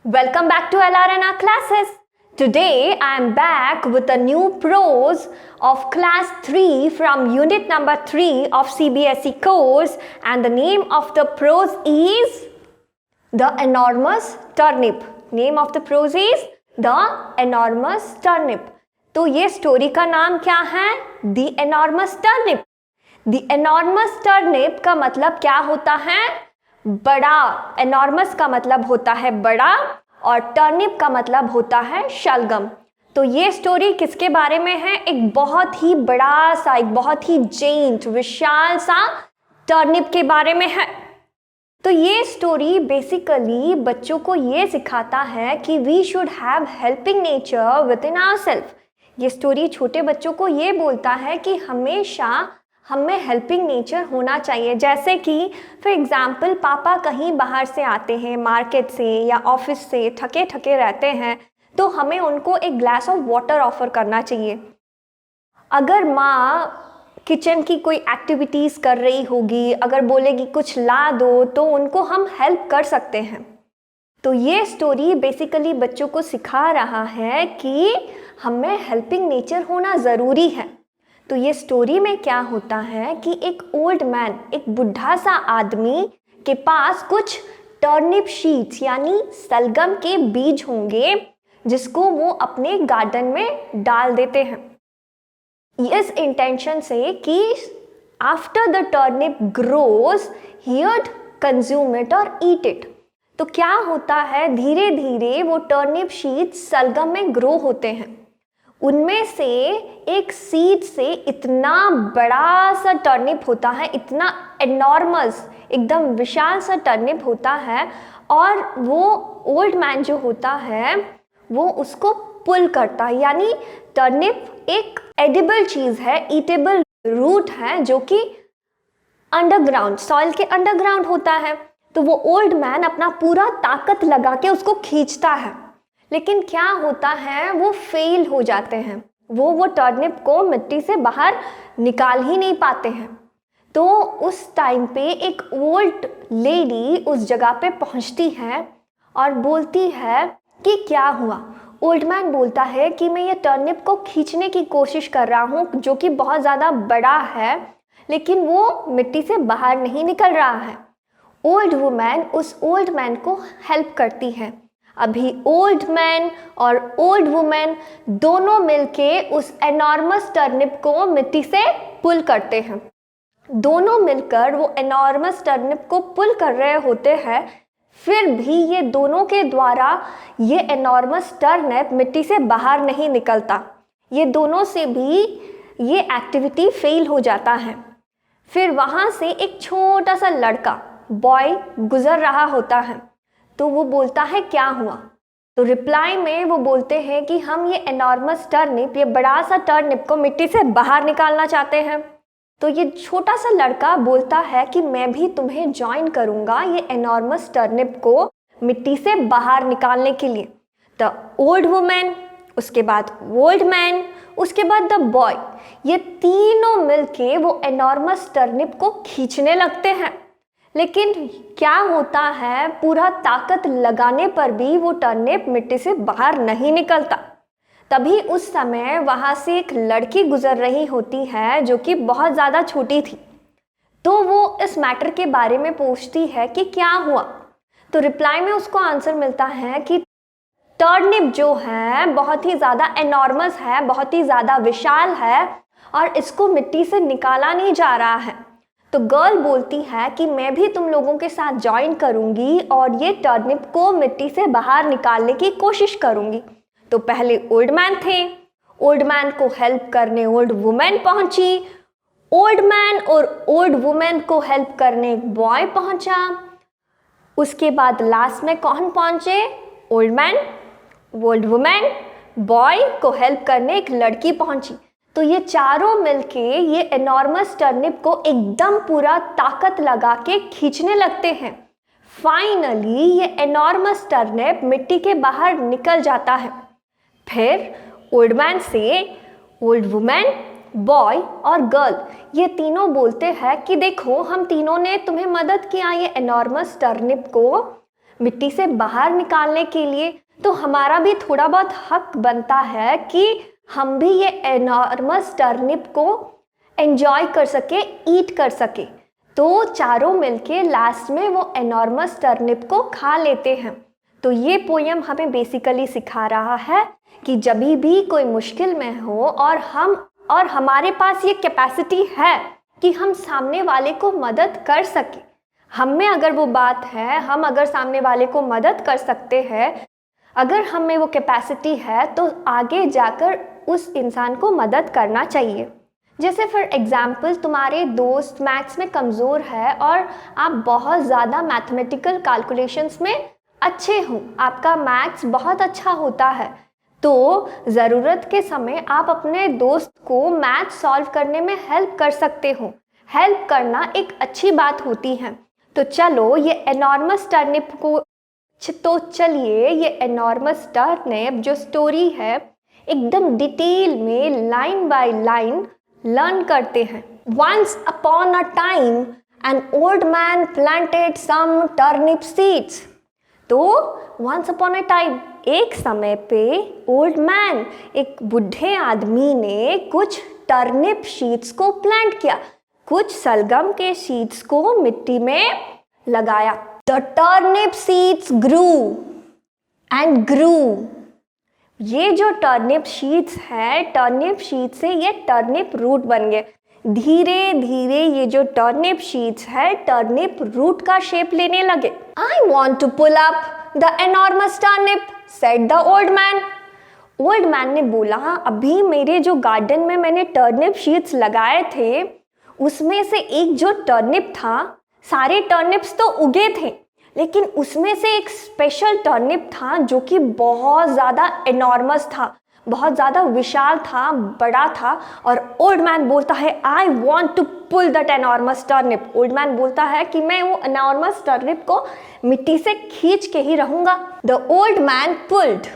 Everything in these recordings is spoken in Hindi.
Welcome back to LRNR classes. Today I am back with a new prose of class 3 from unit number 3 of CBSE course, and the name of the prose is The Enormous Turnip. Name of the prose is The Enormous Turnip. तो ये स्टोरी का नाम क्या है? The Enormous Turnip. The Enormous Turnip का मतलब क्या होता है? बड़ा. एनॉर्मस का मतलब होता है बड़ा और टर्निप का मतलब होता है शलगम. तो ये स्टोरी किसके बारे में है? एक बहुत ही बड़ा सा, एक बहुत ही जेंट, विशाल सा टर्निप के बारे में है. तो ये स्टोरी बेसिकली बच्चों को ये सिखाता है कि we should have helping nature within ourselves. ये स्टोरी छोटे बच्चों को ये बोलता है कि हमेशा हमें हेल्पिंग नेचर होना चाहिए. जैसे कि फॉर एग्जाम्पल पापा कहीं बाहर से आते हैं, मार्केट से या ऑफिस से, थके थके रहते हैं, तो हमें उनको एक ग्लास ऑफ वाटर ऑफर करना चाहिए. अगर माँ किचन की कोई एक्टिविटीज़ कर रही होगी, अगर बोलेगी कुछ ला दो, तो उनको हम हेल्प कर सकते हैं. तो ये स्टोरी बेसिकली बच्चों को सिखा रहा है कि हमें हेल्पिंग नेचर होना ज़रूरी है. तो ये स्टोरी में क्या होता है कि एक ओल्ड मैन, एक बुढ़ा सा आदमी के पास कुछ टर्निप शीड्स यानी सलगम के बीज होंगे, जिसको वो अपने गार्डन में डाल देते हैं इस इंटेंशन से कि after the turnip grows he would consume it और ईट इट. तो क्या होता है, धीरे धीरे वो टर्निप शीड्स सलगम में ग्रो होते हैं. उनमें से एक सीड से इतना बड़ा सा टर्निप होता है, इतना एनॉर्मस, एकदम विशाल सा टर्निप होता है, और वो ओल्ड मैन जो होता है वो उसको पुल करता है. यानी टर्निप एक एडिबल चीज़ है, ईटेबल रूट है, जो कि अंडरग्राउंड, सॉइल के अंडरग्राउंड होता है. तो वो ओल्ड मैन अपना पूरा ताकत लगा के उसको खींचता है, लेकिन क्या होता है, वो फेल हो जाते हैं. वो टर्निप को मिट्टी से बाहर निकाल ही नहीं पाते हैं. तो उस टाइम पे एक ओल्ड लेडी उस जगह पे पहुंचती है और बोलती है कि क्या हुआ. ओल्ड मैन बोलता है कि मैं ये टर्निप को खींचने की कोशिश कर रहा हूँ, जो कि बहुत ज़्यादा बड़ा है, लेकिन वो मिट्टी से बाहर नहीं निकल रहा है. ओल्ड वुमैन उस ओल्ड मैन को हेल्प करती है. अभी ओल्ड मैन और ओल्ड वुमेन दोनों मिलके उस एनॉर्मस टर्निप को मिट्टी से पुल करते हैं. दोनों मिलकर वो एनॉर्मस टर्निप को पुल कर रहे होते हैं, फिर भी ये दोनों के द्वारा ये एनॉर्मस टर्निप मिट्टी से बाहर नहीं निकलता. ये दोनों से भी ये एक्टिविटी फेल हो जाता है. फिर वहाँ से एक छोटा सा लड़का, बॉय, गुजर रहा होता है. तो वो बोलता है क्या हुआ. तो रिप्लाई में वो बोलते हैं कि हम ये एनॉर्मस टर्निप, ये बड़ा सा टर्निप को मिट्टी से बाहर निकालना चाहते हैं. तो ये छोटा सा लड़का बोलता है कि मैं भी तुम्हें ज्वाइन करूँगा ये एनॉर्मस टर्निप को मिट्टी से बाहर निकालने के लिए. द ओल्ड वुमेन, उसके बाद ओल्ड मैन, उसके बाद द बॉय, ये तीनों मिलके वो एनॉर्मस टर्निप को खींचने लगते हैं. लेकिन क्या होता है, पूरा ताकत लगाने पर भी वो टर्निप मिट्टी से बाहर नहीं निकलता. तभी उस समय वहाँ से एक लड़की गुजर रही होती है, जो कि बहुत ज़्यादा छोटी थी. तो वो इस मैटर के बारे में पूछती है कि क्या हुआ. तो रिप्लाई में उसको आंसर मिलता है कि टर्निप जो है बहुत ही ज़्यादा एनॉर्मस है, बहुत ही ज़्यादा विशाल है, और इसको मिट्टी से निकाला नहीं जा रहा है. तो गर्ल बोलती है कि मैं भी तुम लोगों के साथ ज्वाइन करूंगी और ये टर्निप को मिट्टी से बाहर निकालने की कोशिश करूंगी. तो पहले ओल्ड मैन थे, ओल्ड मैन को हेल्प करने ओल्ड वुमेन पहुंची, ओल्ड मैन और ओल्ड वुमेन को हेल्प करने एक बॉय पहुंचा. उसके बाद लास्ट में कौन पहुंचे? Old man, old women, boy को हेल्प करने एक लड़की पहुंची. तो ये चारों मिलके ये एनॉर्मस टर्निप को एकदम पूरा ताकत लगा के खींचने लगते हैं. फाइनली ये एनॉर्मस टर्निप मिट्टी के बाहर निकल जाता है. फिर ओल्ड मैन से ओल्ड वुमेन, बॉय और गर्ल, ये तीनों बोलते हैं कि देखो हम तीनों ने तुम्हें मदद किया ये एनॉर्मस टर्निप को मिट्टी से बाहर निकालने के लिए, तो हमारा भी थोड़ा बहुत हक बनता है कि हम भी ये एनॉर्मस टर्निप को एंजॉय कर सके, ईट कर सके। तो चारों मिलके लास्ट में वो एनॉर्मस टर्निप को खा लेते हैं। तो ये पोयम हमें बेसिकली सिखा रहा है कि जब भी कोई मुश्किल में हो और हमारे पास ये कैपेसिटी है कि हम सामने वाले को मदद कर सके, हम में अगर वो बात है, हम अगर सामने वाले को मदद कर सकते हैं, अगर हम में वो कैपेसिटी है, तो आगे जाकर उस इंसान को मदद करना चाहिए। जैसे फॉर एग्जाम्पल तुम्हारे दोस्त मैथ्स में कमज़ोर है और आप बहुत ज़्यादा मैथमेटिकल कैलकुलेशंस में अच्छे हो, आपका मैथ्स बहुत अच्छा होता है, तो ज़रूरत के समय आप अपने दोस्त को मैथ सॉल्व करने में हेल्प कर सकते हो। हेल्प करना एक अच्छी बात होती है। तो चलो ये एनॉर्मस टर्निप को चलिए ये एनॉर्मस टर्निप जो स्टोरी है एकदम डिटेल में लाइन बाय लाइन लर्न करते हैं। Once upon a time, an old man planted some turnip seeds. तो once upon a time, एक समय पे ओल्ड मैन, एक बुढ़े आदमी ने कुछ टर्निप सीड्स को प्लांट किया, कुछ सलगम के सीड्स को मिट्टी में लगाया। The turnip seeds grew and grew. ये जो टर्निप शीट्स है, टर्निप शीट से ये टर्निप रूट बन गए। धीरे धीरे ये जो टर्निप शीट्स है टर्निप रूट का शेप लेने लगे। I want to pull up the enormous turnip, said the old man. Old man ने बोला, अभी मेरे जो गार्डन में मैंने टर्निप शीट्स लगाए थे उसमें से एक जो टर्निप था, सारे टर्निप्स तो उगे थे लेकिन उसमें से एक स्पेशल टर्निप था जो कि बहुत ज़्यादा एनॉर्मस था, बहुत ज़्यादा विशाल था, बड़ा था। और ओल्ड मैन बोलता है, I want to pull that enormous turnip. Old man बोलता है कि मैं वो एनॉर्मस टर्निप को मिट्टी से खींच के ही रहूँगा। The old man pulled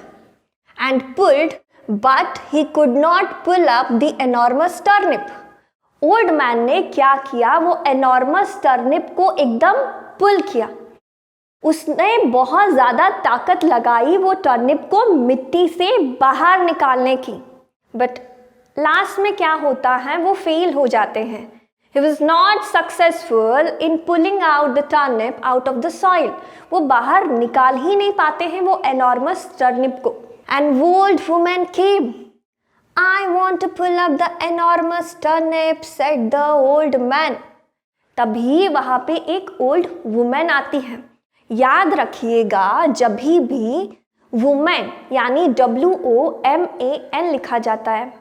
and pulled but he could not pull up the enormous turnip. Old man ने क्या किया, वो एनॉर्मस टर्निप को एकदम पुल किया, उसने बहुत ज़्यादा ताकत लगाई वो टर्निप को मिट्टी से बाहर निकालने की, बट लास्ट में क्या होता है, वो फेल हो जाते हैं। He was not successful in pulling out the turnip out of the soil. वो बाहर निकाल ही नहीं पाते हैं वो एनॉर्मस टर्निप को। And old woman came. I want to pull up the enormous turnip, said the old man. तभी वहाँ पे एक ओल्ड वुमेन आती है। याद रखिएगा, जब भी वुमेन यानी WOMAN लिखा जाता है,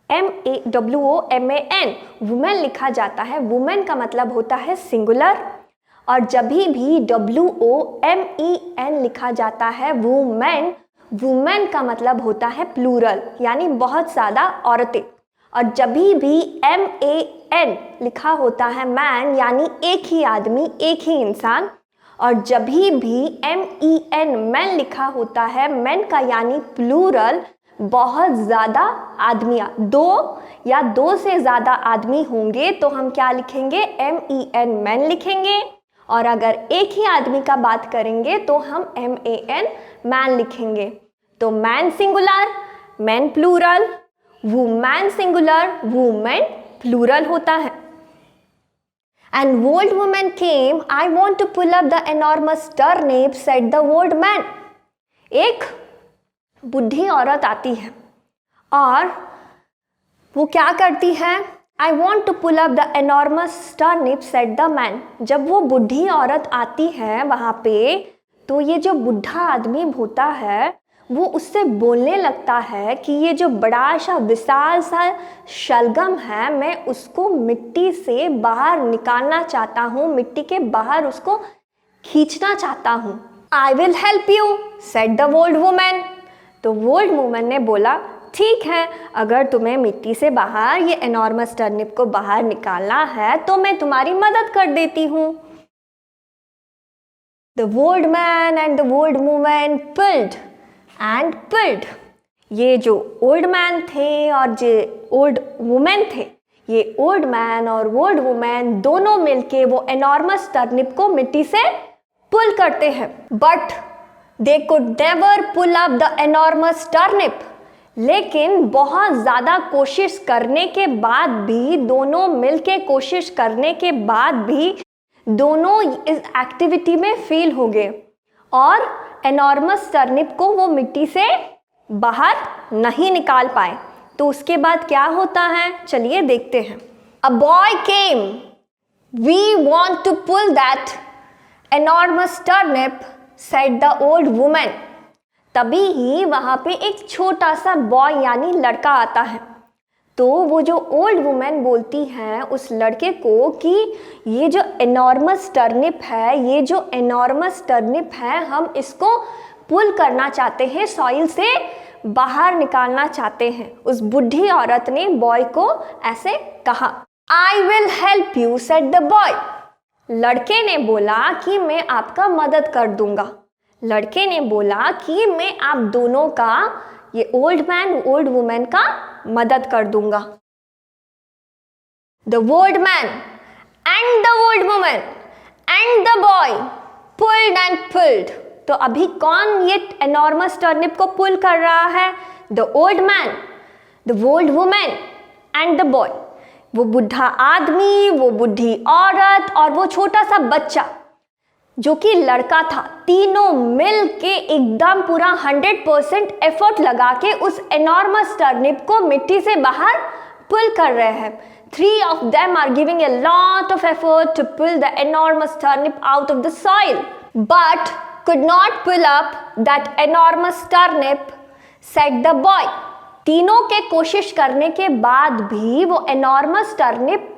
WOMAN वुमेन लिखा जाता है, वुमेन का मतलब होता है सिंगुलर। और जब भी WOMEN लिखा जाता है वुमेन, वुमेन का मतलब होता है प्लूरल यानी बहुत ज़्यादा औरतें। और जब भी MAN लिखा होता है मैन यानी एक ही आदमी, एक ही इंसान। और जब भी MEN मैन लिखा होता है मैन का यानी प्लूरल, बहुत ज़्यादा आदमियाँ, दो या दो से ज़्यादा आदमी होंगे तो हम क्या लिखेंगे, MEN मैन लिखेंगे। और अगर एक ही आदमी का बात करेंगे तो हम MAN मैन लिखेंगे। तो man singular, man plural, women singular, women plural होता है। And old woman came, I want to pull up the enormous turnip, said the old man. एक बुढ़ी औरत आती है और वो क्या करती है, I want to pull up the enormous turnip, said the man. जब वो बुढ़ी औरत आती है वहाँ पे, तो ये जो बुढ़ा आदमी होता है वो उससे बोलने लगता है कि ये जो बड़ा सा विशाल सा शलगम है, मैं उसको मिट्टी से बाहर निकालना चाहता हूँ, मिट्टी के बाहर उसको खींचना चाहता हूँ। I will help you, said the old woman. तो ओल्ड वुमन ने बोला, ठीक है, अगर तुम्हें मिट्टी से बाहर ये एनॉर्मस टर्निप को बाहर निकालना है तो मैं तुम्हारी मदद कर देती हूँ। The old man and the old woman pulled and pulled. ये जो ओल्ड मैन थे और जो ओल्ड वुमेन थे, ये ओल्ड मैन और ओल्ड वुमेन दोनों मिलके वो एनॉर्मस टर्निप को मिट्टी से पुल करते हैं, but they could never pull up the enormous turnip. लेकिन बहुत ज़्यादा कोशिश करने के बाद भी, दोनों मिलके कोशिश करने के बाद भी दोनों इस एक्टिविटी में फेल हो गए और एनॉर्मस टर्निप को वो मिट्टी से बाहर नहीं निकाल पाए। तो उसके बाद क्या होता है, चलिए देखते हैं। A boy came, we want to pull that enormous turnip, said the old women. तभी ही वहाँ पे एक छोटा सा बॉय यानी लड़का आता है। तो वो जो ओल्ड वुमेन बोलती है उस लड़के को कि ये जो एनॉर्मस टर्निप है, ये जो एनॉर्मस टर्निप है, हम इसको पुल करना चाहते हैं, सॉइल से बाहर निकालना चाहते हैं। उस बूढ़ी औरत ने बॉय को ऐसे कहा। I will help you, said the boy. लड़के ने बोला कि मैं आपका मदद कर दूंगा। लड़के ने बोला कि मैं आप दोनों का, ये ओल्ड मैन ओल्ड वुमेन का मदद कर दूंगा। The old man and the old women and the boy pulled and pulled. तो अभी कौन ये एनॉर्मस टर्निप को पुल कर रहा है? The old man, the old women and the boy. वो बुढ़ा आदमी, वो बुढ़ी औरत और वो छोटा सा बच्चा जो कि लड़का था, तीनों मिल के एकदम पूरा 100% एफर्ट लगा के उस एनॉर्मस टर्निप को मिट्टी से बाहर पुल कर रहे हैं। 3 of them are giving a lot of effort to pull the enormous turnip out of the soil, but could not pull up that enormous turnip, said the boy. तीनों के कोशिश करने के बाद भी वो एनॉर्मस टर्निप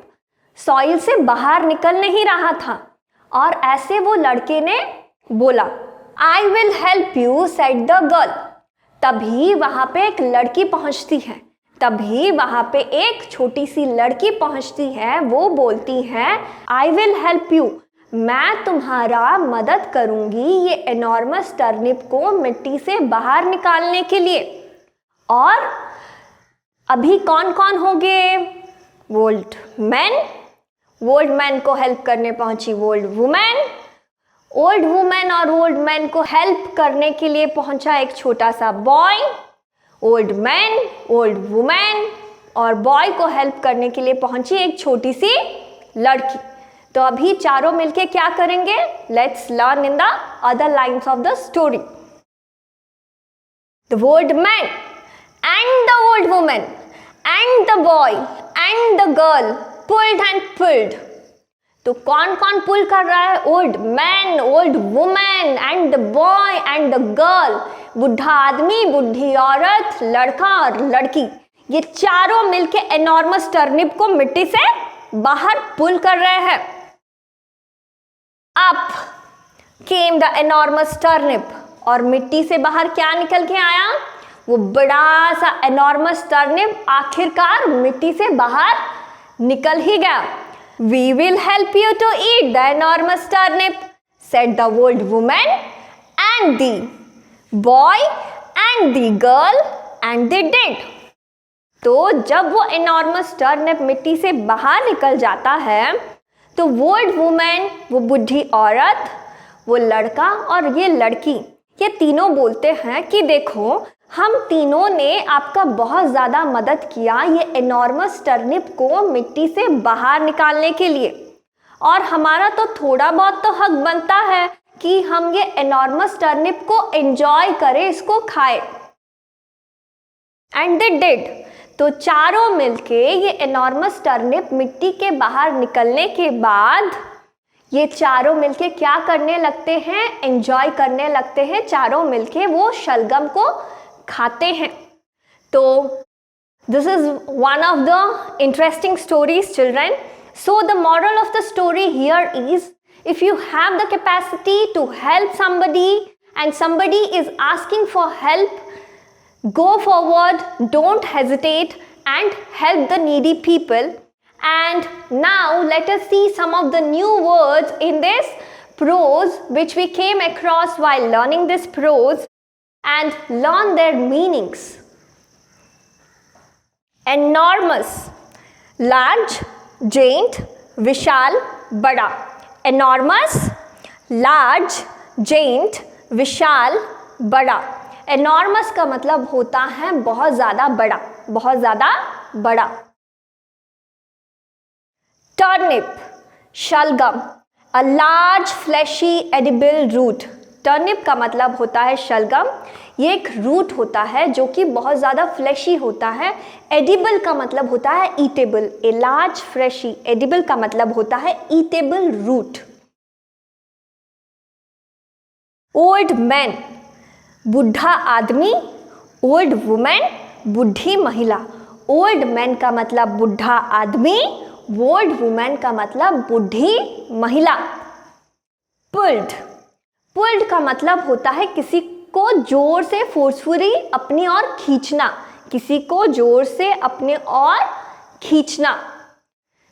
सॉइल से बाहर निकल नहीं रहा था और ऐसे वो लड़के ने बोला, I will help you, said the girl. तभी वहां पे एक लड़की पहुंचती है, तभी वहां पे एक छोटी सी लड़की पहुंचती है। वो बोलती है, आई विल हेल्प यू, मैं तुम्हारा मदद करूंगी ये एनॉर्मस टर्निप को मिट्टी से बाहर निकालने के लिए। और अभी कौन कौन हो गए? ओल्ड मैन, ओल्ड मैन को हेल्प करने पहुंची ओल्ड वुमेन, ओल्ड वुमेन और ओल्ड मैन को हेल्प करने के लिए पहुंचा एक छोटा सा boy, old man, old women और बॉय को हेल्प करने के लिए पहुंची एक छोटी सी लड़की। तो अभी चारों मिलके क्या करेंगे? Let's learn in the other lines of the story. The old man and the old women and the boy and the girl pulled and pulled. तो कौन कौन पुल कर रहा है? Old man, old women and the boy and the girl. बुढ़ा आदमी, बुढ़ी औरत, लड़का और लड़की, ये चारों मिलके एनॉर्मस टर्निप को मिट्टी से बाहर पुल कर रहे हैं। Up came the enormous turnip, और मिट्टी से बाहर क्या निकल के आया? वो बड़ा सा एनॉर्मस टर्निप आखिरकार मिट्टी से बाहर निकल ही गया। We will help you to eat the enormous turnip, said the old woman, and the boy and the girl, and they did. तो जब वो enormous turnip मिट्टी से बाहर निकल जाता है तो old woman, वो बुढ़ी औरत, वो लड़का और ये लड़की, ये तीनों बोलते हैं कि देखो, हम तीनों ने आपका बहुत ज़्यादा मदद किया ये एनॉर्मस टर्निप को मिट्टी से बाहर निकालने के लिए, और हमारा तो थोड़ा बहुत तो हक बनता है कि हम ये एनॉर्मस टर्निप को एंजॉय करें, इसको खाएं। And they did. तो चारों मिलके ये एनॉर्मस टर्निप मिट्टी के बाहर निकलने के बाद ये चारों मिलके क्या करने लगते हैं? एंजॉय करने लगते हैं। चारों मिलके वो शलगम को खाते हैं। तो this is one of the interesting stories, children. So the moral of the story here is, if you have the capacity to help somebody and somebody is asking for help, go forward, don't hesitate and help the needy people. And now let us see some of the new words in this prose which we came across while learning this prose, and learn their meanings. Enormous, large, giant, विशाल, बड़ा. Enormous, लार्ज, जेंट, विशाल, बड़ा। एनॉर्मस का मतलब होता है बहुत ज़्यादा बड़ा, बहुत ज़्यादा बड़ा। टर्निप, शलगम, a large fleshy edible root. Turnip का मतलब होता है शलगम, ये एक रूट होता है जो कि बहुत ज़्यादा फ्लैशी होता है। एडिबल का मतलब होता है eatable, a large fleshy, edible का मतलब होता है ईटेबल रूट। ओल्ड मैन, बुढ़ा आदमी, ओल्ड वुमेन, बुढ़ी महिला। ओल्ड मैन का मतलब बुढ़ा आदमी, ओल्ड वुमेन का मतलब बुढ़ी महिला। पुल्ड, पुल्ड का मतलब होता है किसी को जोर से फोर्सफुली अपनी ओर खींचना, किसी को जोर से अपने ओर खींचना।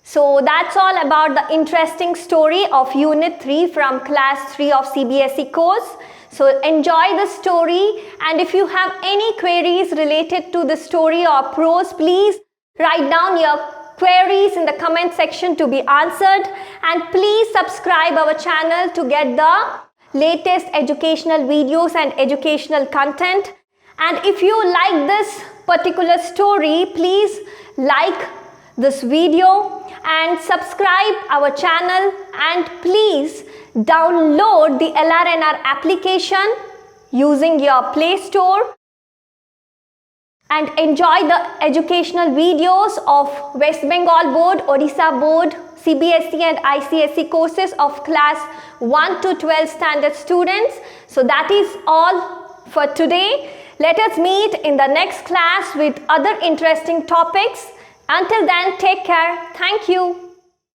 So that's all about the interesting story of Unit 3 from Class 3 of CBSE course. So enjoy the story, and if you have any queries related to the story or prose, please write down your queries in the comment section to be answered, and please subscribe our channel to get the latest educational videos and educational content. And if you like this particular story, please like this video and subscribe our channel, and please download the LRNR application using your Play Store and enjoy the educational videos of West Bengal Board, Odisha Board, CBSE and ICSE courses of class 1 to 12 standard students. So that is all for today. Let us meet in the next class with other interesting topics. Until then, take care. Thank you.